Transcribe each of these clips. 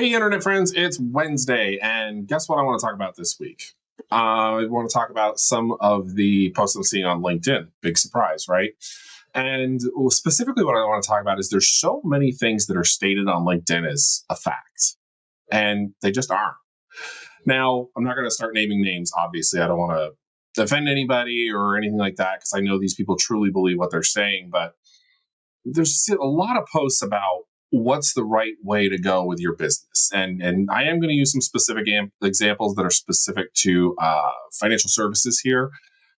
Hey, internet friends, it's Wednesday, and guess what I want to talk about this week? I want to talk about some of the posts I'm seeing on LinkedIn. Big surprise, right? And specifically, what I want to talk about is there's so many things that are stated on LinkedIn as a fact, and they just aren't. Now, I'm not going to start naming names, obviously. I don't want to offend anybody or anything like that, because I know these people truly believe what they're saying, but there's a lot of posts about what's the right way to go with your business. And I am going to use some specific examples that are specific to financial services here.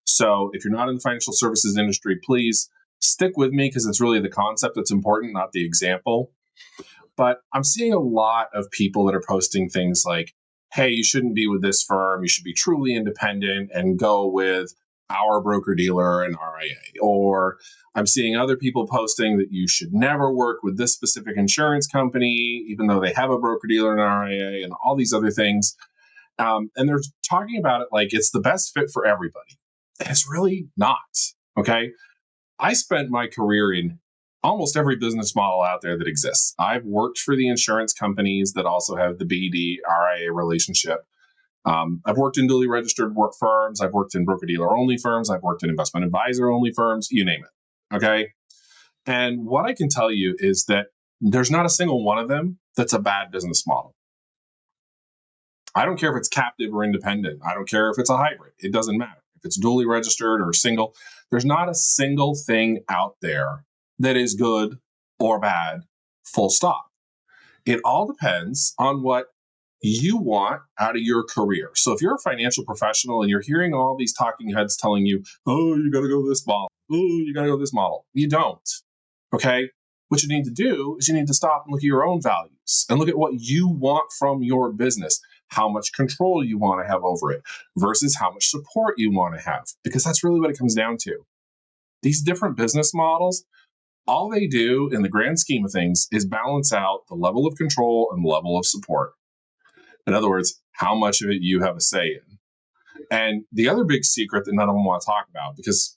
So if you're not in the financial services industry, please stick with me, because it's really the concept that's important, not the example. But I'm seeing a lot of people that are posting things like, hey, you shouldn't be with this firm. You should be truly independent and go with our broker dealer and RIA. Or I'm seeing other people posting that you should never work with this specific insurance company, even though they have a broker dealer and RIA and all these other things. And they're talking about it like it's the best fit for everybody. It's really not. Okay. I spent my career in almost every business model out there that exists. I've worked for the insurance companies that also have the BD RIA relationship. I've worked in duly registered work firms. I've worked in broker-dealer only firms. I've worked in investment advisor only firms, you name it. Okay. And what I can tell you is that there's not a single one of them that's a bad business model. I don't care if it's captive or independent. I don't care if it's a hybrid. It doesn't matter. If it's duly registered or single, there's not a single thing out there that is good or bad, full stop. It all depends on what you want out of your career. So if you're a financial professional and you're hearing all these talking heads telling you, oh, you got to go this model. Oh, you got to go this model. You don't. Okay. What you need to do is you need to stop and look at your own values and look at what you want from your business, how much control you want to have over it versus how much support you want to have, because that's really what it comes down to. These different business models, all they do in the grand scheme of things is balance out the level of control and level of support. In other words, how much of it you have a say in. And the other big secret that none of them want to talk about, because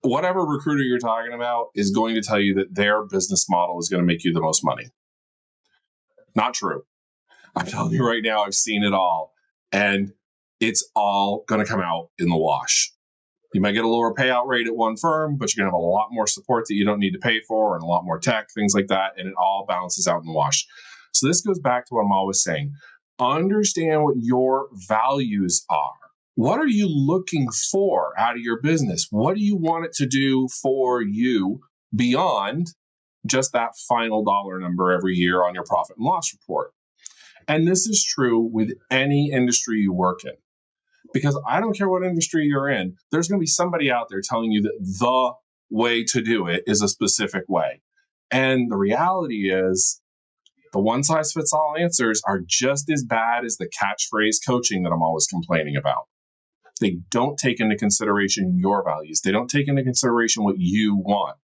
whatever recruiter you're talking about is going to tell you that their business model is going to make you the most money. Not true. I'm telling you right now, I've seen it all. And it's all going to come out in the wash. You might get a lower payout rate at one firm, but you're going to have a lot more support that you don't need to pay for and a lot more tech, things like that. And it all balances out in the wash. So this goes back to what I'm always saying. Understand what your values are. What are you looking for out of your business? What do you want it to do for you beyond just that final dollar number every year on your profit and loss report? And this is true with any industry you work in. Because I don't care what industry you're in, there's going to be somebody out there telling you that the way to do it is a specific way. And the reality is the one-size-fits-all answers are just as bad as the catchphrase coaching that I'm always complaining about. They don't take into consideration your values. They don't take into consideration what you want.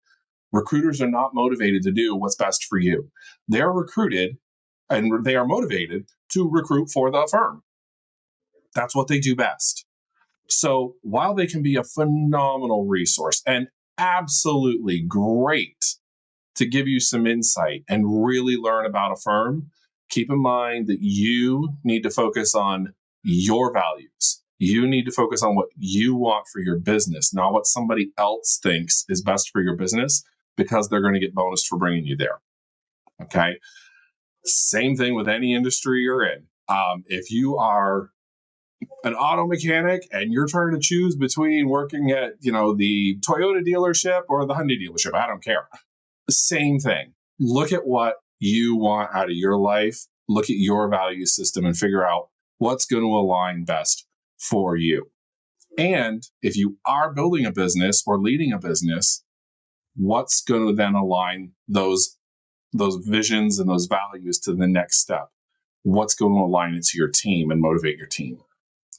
Recruiters are not motivated to do what's best for you. They're recruited and they are motivated to recruit for the firm. That's what they do best. So while they can be a phenomenal resource and absolutely great to give you some insight and really learn about a firm, keep in mind that you need to focus on your values. You need to focus on what you want for your business, not what somebody else thinks is best for your business, because they're going to get bonused for bringing you there. Okay. Same thing with any industry you're in. If you are an auto mechanic and you're trying to choose between working at, the Toyota dealership or the Hyundai dealership, I don't care. Same thing. Look at what you want out of your life. Look at your value system and figure out what's going to align best for you. And if you are building a business or leading a business, what's going to then align those visions and those values to the next step? What's going to align it to your team and motivate your team?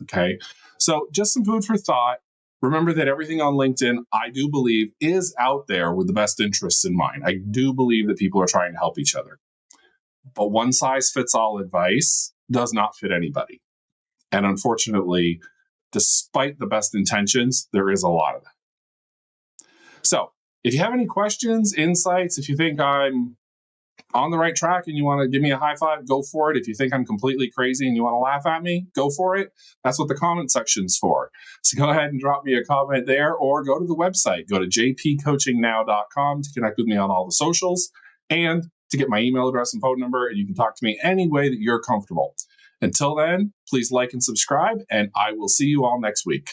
Okay. So just some food for thought. Remember that everything on LinkedIn, I do believe, is out there with the best interests in mind. I do believe that people are trying to help each other. But one size fits all advice does not fit anybody. And unfortunately, despite the best intentions, there is a lot of them. So if you have any questions, insights, if you think I'm on the right track and you want to give me a high five, go for it. If you think I'm completely crazy and you want to laugh at me, go for it. That's what the comment section's for. So go ahead and drop me a comment there, or go to the website. Go to jpcoachingnow.com to connect with me on all the socials and to get my email address and phone number, and you can talk to me any way that you're comfortable. Until then, please like and subscribe, and I will see you all next week.